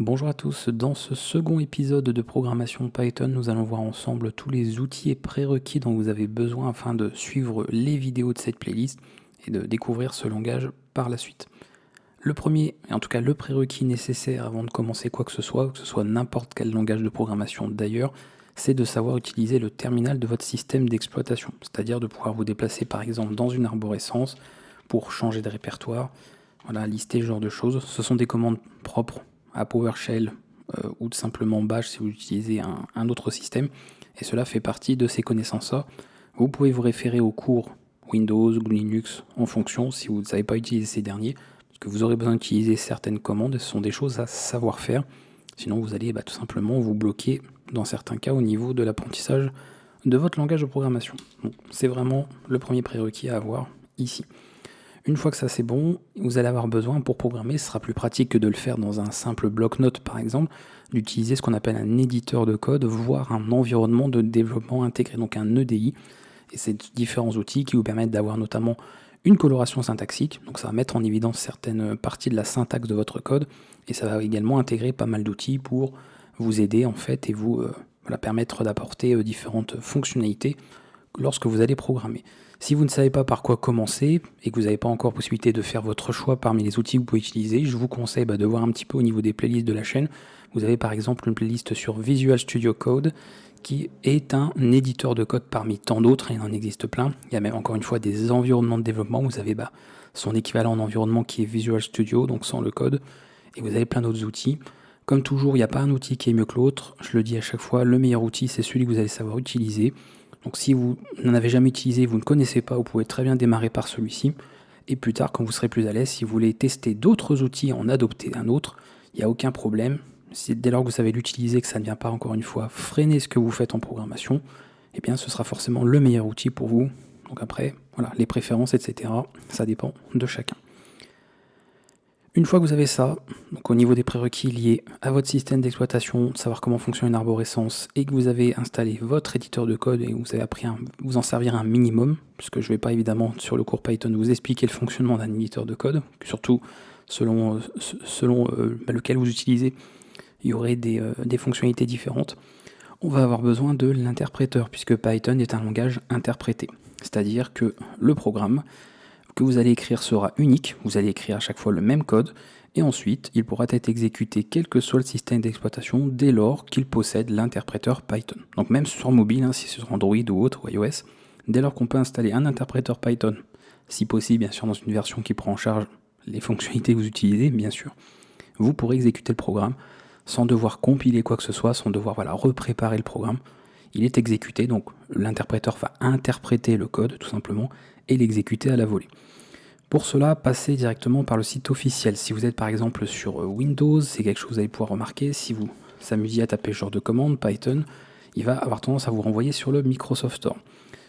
Bonjour à tous, dans ce second épisode de programmation Python, nous allons voir ensemble tous les outils et prérequis dont vous avez besoin afin de suivre les vidéos de cette playlist et de découvrir ce langage par la suite. Le premier, et en tout cas le prérequis nécessaire avant de commencer quoi que ce soit n'importe quel langage de programmation d'ailleurs, c'est de savoir utiliser le terminal de votre système d'exploitation, c'est-à-dire de pouvoir vous déplacer par exemple dans une arborescence pour changer de répertoire, voilà, lister ce genre de choses. Ce sont des commandes propres à PowerShell ou tout simplement Bash si vous utilisez un autre système, et cela fait partie de ces connaissances-là. Vous pouvez vous référer aux cours Windows ou Linux en fonction si vous ne savez pas utiliser ces derniers, parce que vous aurez besoin d'utiliser certaines commandes, et ce sont des choses à savoir faire, sinon vous allez tout simplement vous bloquer dans certains cas au niveau de l'apprentissage de votre langage de programmation. Donc, c'est vraiment le premier prérequis à avoir ici. Une fois que ça c'est bon, vous allez avoir besoin pour programmer, ce sera plus pratique que de le faire dans un simple bloc-notes par exemple, d'utiliser ce qu'on appelle un éditeur de code, voire un environnement de développement intégré, donc un EDI. Et c'est différents outils qui vous permettent d'avoir notamment une coloration syntaxique, donc ça va mettre en évidence certaines parties de la syntaxe de votre code, et ça va également intégrer pas mal d'outils pour vous aider en fait et vous permettre d'apporter différentes fonctionnalités lorsque vous allez programmer. Si vous ne savez pas par quoi commencer et que vous n'avez pas encore possibilité de faire votre choix parmi les outils que vous pouvez utiliser, je vous conseille de voir un petit peu au niveau des playlists de la chaîne. Vous avez par exemple une playlist sur Visual Studio Code qui est un éditeur de code parmi tant d'autres, et il en existe plein. Il y a même encore une fois des environnements de développement, vous avez son équivalent en environnement qui est Visual Studio, donc sans le code, et vous avez plein d'autres outils. Comme toujours, il n'y a pas un outil qui est mieux que l'autre, je le dis à chaque fois, le meilleur outil c'est celui que vous allez savoir utiliser. Donc si vous n'en avez jamais utilisé, vous ne connaissez pas, vous pouvez très bien démarrer par celui-ci. Et plus tard, quand vous serez plus à l'aise, si vous voulez tester d'autres outils, en adopter un autre, il n'y a aucun problème. Dès lors que vous savez l'utiliser, que ça ne vient pas encore une fois freiner ce que vous faites en programmation, eh bien ce sera forcément le meilleur outil pour vous. Donc après, voilà, les préférences, etc., ça dépend de chacun. Une fois que vous avez ça, donc au niveau des prérequis liés à votre système d'exploitation, savoir comment fonctionne une arborescence, et que vous avez installé votre éditeur de code et que vous avez appris à vous en servir un minimum, puisque je ne vais pas évidemment sur le cours Python vous expliquer le fonctionnement d'un éditeur de code, surtout selon lequel vous utilisez, il y aurait des fonctionnalités différentes. On va avoir besoin de l'interpréteur, puisque Python est un langage interprété, c'est-à-dire que le programme que vous allez écrire sera unique, vous allez écrire à chaque fois le même code, et ensuite il pourra être exécuté quel que soit le système d'exploitation dès lors qu'il possède l'interpréteur Python. Donc même sur mobile, si c'est sur Android ou autre, ou iOS, dès lors qu'on peut installer un interpréteur Python, si possible bien sûr dans une version qui prend en charge les fonctionnalités que vous utilisez, bien sûr, vous pourrez exécuter le programme sans devoir compiler quoi que ce soit, sans devoir repréparer le programme. Il est exécuté, donc l'interpréteur va interpréter le code tout simplement et l'exécuter à la volée. Pour cela, passez directement par le site officiel. Si vous êtes par exemple sur Windows, c'est quelque chose que vous allez pouvoir remarquer. Si vous s'amusiez à taper ce genre de commande, Python, il va avoir tendance à vous renvoyer sur le Microsoft Store.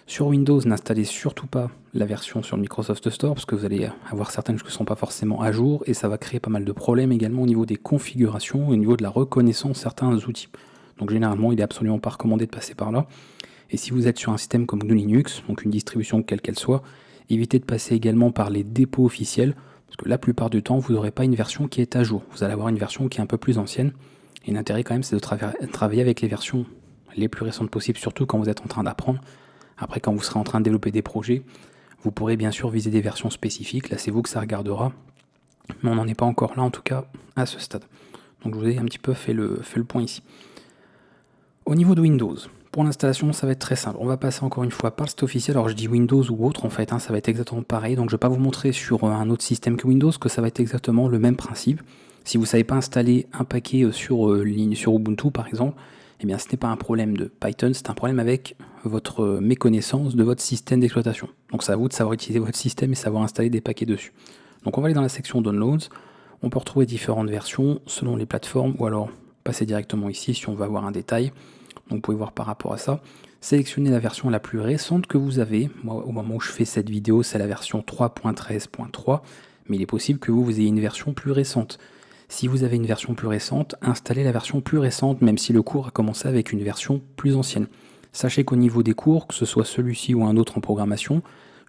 Sur Windows, n'installez surtout pas la version sur le Microsoft Store parce que vous allez avoir certaines choses qui ne sont pas forcément à jour et ça va créer pas mal de problèmes également au niveau des configurations, au niveau de la reconnaissance de certains outils. Donc généralement, il n'est absolument pas recommandé de passer par là. Et si vous êtes sur un système comme GNU Linux, donc une distribution quelle qu'elle soit, évitez de passer également par les dépôts officiels, parce que la plupart du temps, vous n'aurez pas une version qui est à jour. Vous allez avoir une version qui est un peu plus ancienne. Et l'intérêt quand même, c'est de travailler avec les versions les plus récentes possibles, surtout quand vous êtes en train d'apprendre. Après, quand vous serez en train de développer des projets, vous pourrez bien sûr viser des versions spécifiques. Là, c'est vous que ça regardera. Mais on n'en est pas encore là, en tout cas, à ce stade. Donc je vous ai un petit peu fait le point ici. Au niveau de Windows, pour l'installation, ça va être très simple. On va passer encore une fois par le site officiel. Alors je dis Windows ou autre, en fait, ça va être exactement pareil. Donc je ne vais pas vous montrer sur un autre système que Windows que ça va être exactement le même principe. Si vous ne savez pas installer un paquet sur Ubuntu, par exemple, eh bien ce n'est pas un problème de Python, c'est un problème avec votre méconnaissance de votre système d'exploitation. Donc c'est à vous de savoir utiliser votre système et savoir installer des paquets dessus. Donc on va aller dans la section Downloads. On peut retrouver différentes versions selon les plateformes ou alors passer directement ici si on veut avoir un détail. Donc vous pouvez voir par rapport à ça. Sélectionnez la version la plus récente que vous avez. Moi, au moment où je fais cette vidéo, c'est la version 3.13.3, mais il est possible que vous ayez une version plus récente. Si vous avez une version plus récente, installez la version plus récente, même si le cours a commencé avec une version plus ancienne. Sachez qu'au niveau des cours, que ce soit celui-ci ou un autre en programmation,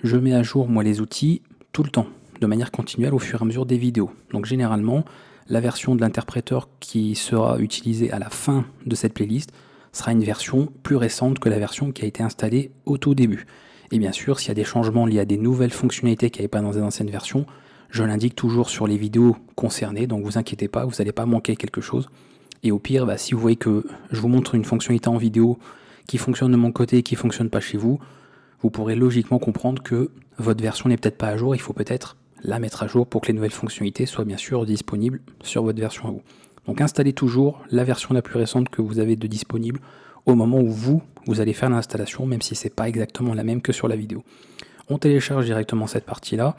je mets à jour moi les outils tout le temps, de manière continuelle au fur et à mesure des vidéos. Donc généralement, la version de l'interpréteur qui sera utilisée à la fin de cette playlist sera une version plus récente que la version qui a été installée au tout début. Et bien sûr, s'il y a des changements liés à des nouvelles fonctionnalités qu'il n'y avait pas dans les anciennes versions, je l'indique toujours sur les vidéos concernées, donc vous inquiétez pas, vous n'allez pas manquer quelque chose. Et au pire, si vous voyez que je vous montre une fonctionnalité en vidéo qui fonctionne de mon côté et qui ne fonctionne pas chez vous, vous pourrez logiquement comprendre que votre version n'est peut-être pas à jour, il faut peut-être la mettre à jour pour que les nouvelles fonctionnalités soient bien sûr disponibles sur votre version à vous. Donc installez toujours la version la plus récente que vous avez de disponible au moment où vous allez faire l'installation, même si ce n'est pas exactement la même que sur la vidéo. On télécharge directement cette partie-là,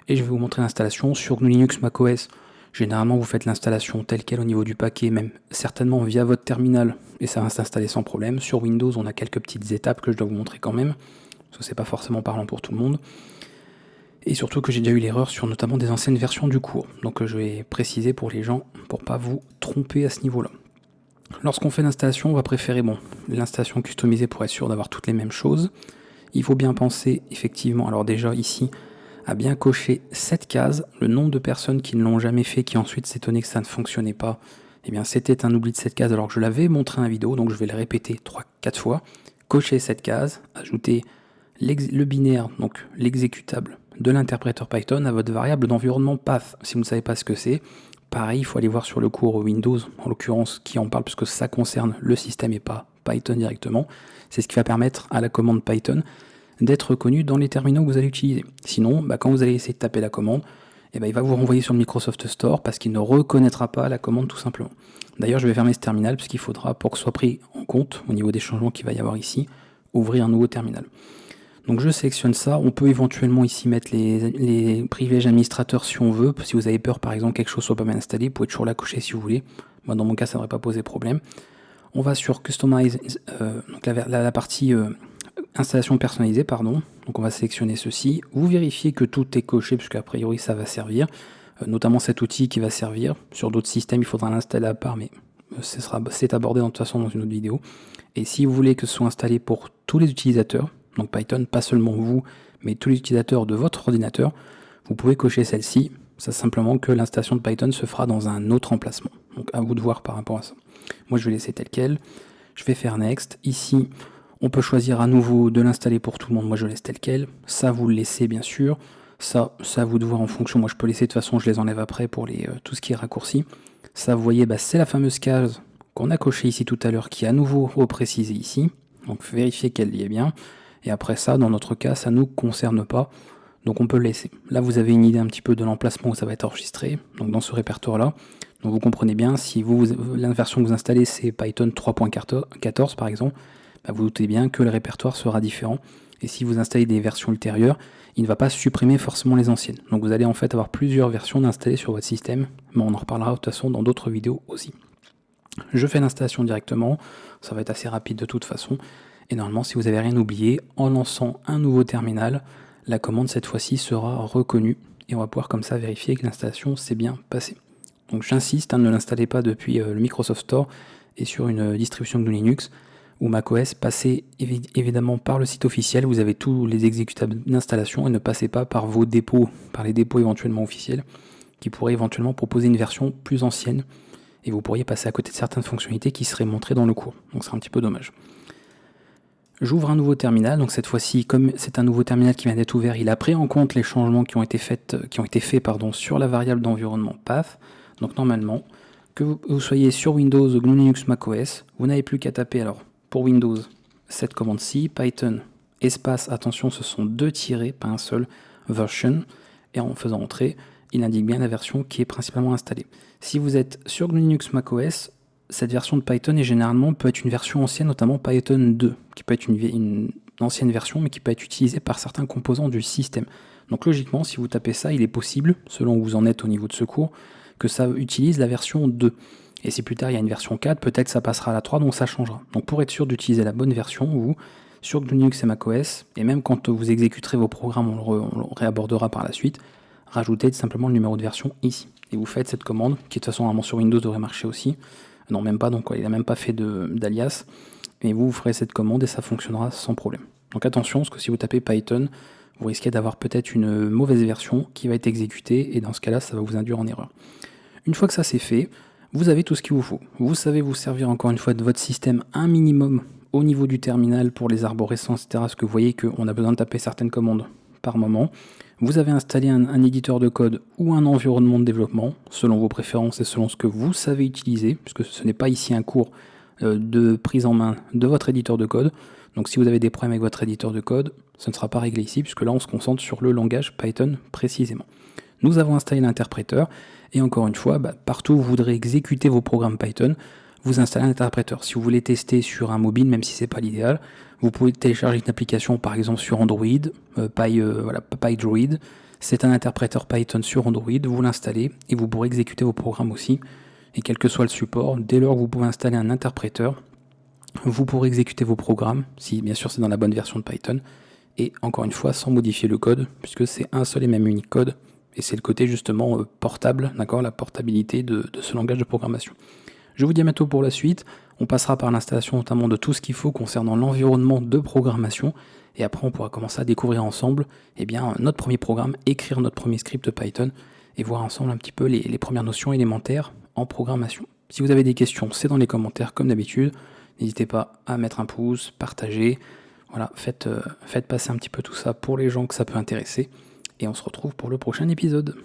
et je vais vous montrer l'installation sur GNU Linux macOS. Généralement, vous faites l'installation telle qu'elle au niveau du paquet, même certainement via votre terminal, et ça va s'installer sans problème. Sur Windows, on a quelques petites étapes que je dois vous montrer quand même, parce que c'est pas forcément parlant pour tout le monde. Et surtout que j'ai déjà eu l'erreur sur notamment des anciennes versions du cours. Donc je vais préciser pour les gens, pour pas vous tromper à ce niveau-là. Lorsqu'on fait l'installation, on va préférer l'installation customisée pour être sûr d'avoir toutes les mêmes choses. Il faut bien penser effectivement, alors déjà ici, à bien cocher cette case. Le nombre de personnes qui ne l'ont jamais fait, qui ensuite s'étonnaient que ça ne fonctionnait pas, eh bien c'était un oubli de cette case alors que je l'avais montré en vidéo, donc je vais le répéter 3-4 fois. Cocher cette case, ajouter le binaire, donc l'exécutable de l'interpréteur Python à votre variable d'environnement path. Si vous ne savez pas ce que c'est, pareil, il faut aller voir sur le cours Windows, en l'occurrence, qui en parle, puisque ça concerne le système et pas Python directement. C'est ce qui va permettre à la commande Python d'être reconnue dans les terminaux que vous allez utiliser. Sinon, quand vous allez essayer de taper la commande, il va vous renvoyer sur le Microsoft Store parce qu'il ne reconnaîtra pas la commande tout simplement. D'ailleurs, je vais fermer ce terminal puisqu'il faudra, pour que ce soit pris en compte au niveau des changements qu'il va y avoir ici, ouvrir un nouveau terminal. Donc je sélectionne ça, on peut éventuellement ici mettre les privilèges administrateurs si on veut, si vous avez peur par exemple quelque chose soit pas bien installé, vous pouvez toujours la cocher si vous voulez. Moi dans mon cas ça ne devrait pas poser problème. On va sur Customize, donc la partie installation personnalisée, pardon. Donc on va sélectionner ceci, vous vérifiez que tout est coché puisqu'à priori ça va servir, notamment cet outil qui va servir. Sur d'autres systèmes il faudra l'installer à part, mais c'est abordé de toute façon dans une autre vidéo. Et si vous voulez que ce soit installé pour tous les utilisateurs, donc Python, pas seulement vous, mais tous les utilisateurs de votre ordinateur, vous pouvez cocher celle-ci. C'est simplement que l'installation de Python se fera dans un autre emplacement. Donc à vous de voir par rapport à ça. Moi je vais laisser tel quel. Je vais faire Next. Ici, on peut choisir à nouveau de l'installer pour tout le monde. Moi je laisse tel quel. Ça vous le laissez bien sûr. Ça à vous de voir en fonction. Moi je peux laisser de toute façon, je les enlève après pour tout ce qui est raccourci. Ça vous voyez, c'est la fameuse case qu'on a cochée ici tout à l'heure qui est à nouveau reprécisée ici. Donc vérifiez qu'elle y est bien. Et après ça, dans notre cas, ça ne nous concerne pas, donc on peut le laisser. Là, vous avez une idée un petit peu de l'emplacement où ça va être enregistré, donc dans ce répertoire-là. Donc vous comprenez bien, si la version que vous installez, c'est Python 3.14 par exemple, vous doutez bien que le répertoire sera différent. Et si vous installez des versions ultérieures, il ne va pas supprimer forcément les anciennes. Donc vous allez en fait avoir plusieurs versions d'installer sur votre système, mais on en reparlera de toute façon dans d'autres vidéos aussi. Je fais l'installation directement, ça va être assez rapide de toute façon. Et normalement, si vous n'avez rien oublié, en lançant un nouveau terminal, la commande cette fois-ci sera reconnue et on va pouvoir comme ça vérifier que l'installation s'est bien passée. Donc j'insiste, ne l'installez pas depuis le Microsoft Store et sur une distribution GNU Linux ou macOS, passez évidemment par le site officiel, vous avez tous les exécutables d'installation et ne passez pas par vos dépôts, par les dépôts éventuellement officiels qui pourraient éventuellement proposer une version plus ancienne et vous pourriez passer à côté de certaines fonctionnalités qui seraient montrées dans le cours. Donc c'est un petit peu dommage. J'ouvre un nouveau terminal, donc cette fois-ci, comme c'est un nouveau terminal qui vient d'être ouvert, il a pris en compte les changements qui ont été faits sur la variable d'environnement path. Donc normalement, que vous soyez sur Windows, GNU Linux, macOS, vous n'avez plus qu'à taper alors pour Windows cette commande-ci, Python espace, attention, ce sont 2 tirets, pas un seul, version, et en faisant entrer, il indique bien la version qui est principalement installée. Si vous êtes sur GNU Linux, macOS, cette version de Python est généralement peut être une version ancienne, notamment Python 2, qui peut être une ancienne version, mais qui peut être utilisée par certains composants du système. Donc logiquement, si vous tapez ça, il est possible, selon où vous en êtes au niveau de ce cours, que ça utilise la version 2. Et si plus tard il y a une version 4, peut-être que ça passera à la 3, donc ça changera. Donc pour être sûr d'utiliser la bonne version, vous, sur GNU Linux et macOS, et même quand vous exécuterez vos programmes, on le réabordera par la suite, rajoutez simplement le numéro de version ici. Et vous faites cette commande, qui de toute façon normalement sur Windows devrait marcher aussi. Non, même pas, donc il n'a même pas fait d'alias. Et vous ferez cette commande et ça fonctionnera sans problème. Donc attention, parce que si vous tapez Python, vous risquez d'avoir peut-être une mauvaise version qui va être exécutée, et dans ce cas-là, ça va vous induire en erreur. Une fois que ça c'est fait, vous avez tout ce qu'il vous faut. Vous savez vous servir encore une fois de votre système un minimum au niveau du terminal pour les arborescences, etc. Parce que vous voyez qu'on a besoin de taper certaines commandes par moment. Vous avez installé un éditeur de code ou un environnement de développement, selon vos préférences et selon ce que vous savez utiliser, puisque ce n'est pas ici un cours de prise en main de votre éditeur de code. Donc si vous avez des problèmes avec votre éditeur de code, ça ne sera pas réglé ici, puisque là on se concentre sur le langage Python précisément. Nous avons installé l'interpréteur, et encore une fois, partout où vous voudrez exécuter vos programmes Python, vous installez un interpréteur. Si vous voulez tester sur un mobile, même si ce n'est pas l'idéal, vous pouvez télécharger une application par exemple sur Android, PyDroid. C'est un interpréteur Python sur Android, vous l'installez et vous pourrez exécuter vos programmes aussi. Et quel que soit le support, dès lors que vous pouvez installer un interpréteur, vous pourrez exécuter vos programmes, si bien sûr c'est dans la bonne version de Python, et encore une fois sans modifier le code, puisque c'est un seul et même unique code, et c'est le côté justement portable, d'accord, la portabilité de ce langage de programmation. Je vous dis à bientôt pour la suite, on passera par l'installation notamment de tout ce qu'il faut concernant l'environnement de programmation, et après on pourra commencer à découvrir ensemble notre premier programme, écrire notre premier script Python, et voir ensemble un petit peu les premières notions élémentaires en programmation. Si vous avez des questions, c'est dans les commentaires comme d'habitude. N'hésitez pas à mettre un pouce, partager. Voilà, faites passer un petit peu tout ça pour les gens que ça peut intéresser. Et on se retrouve pour le prochain épisode.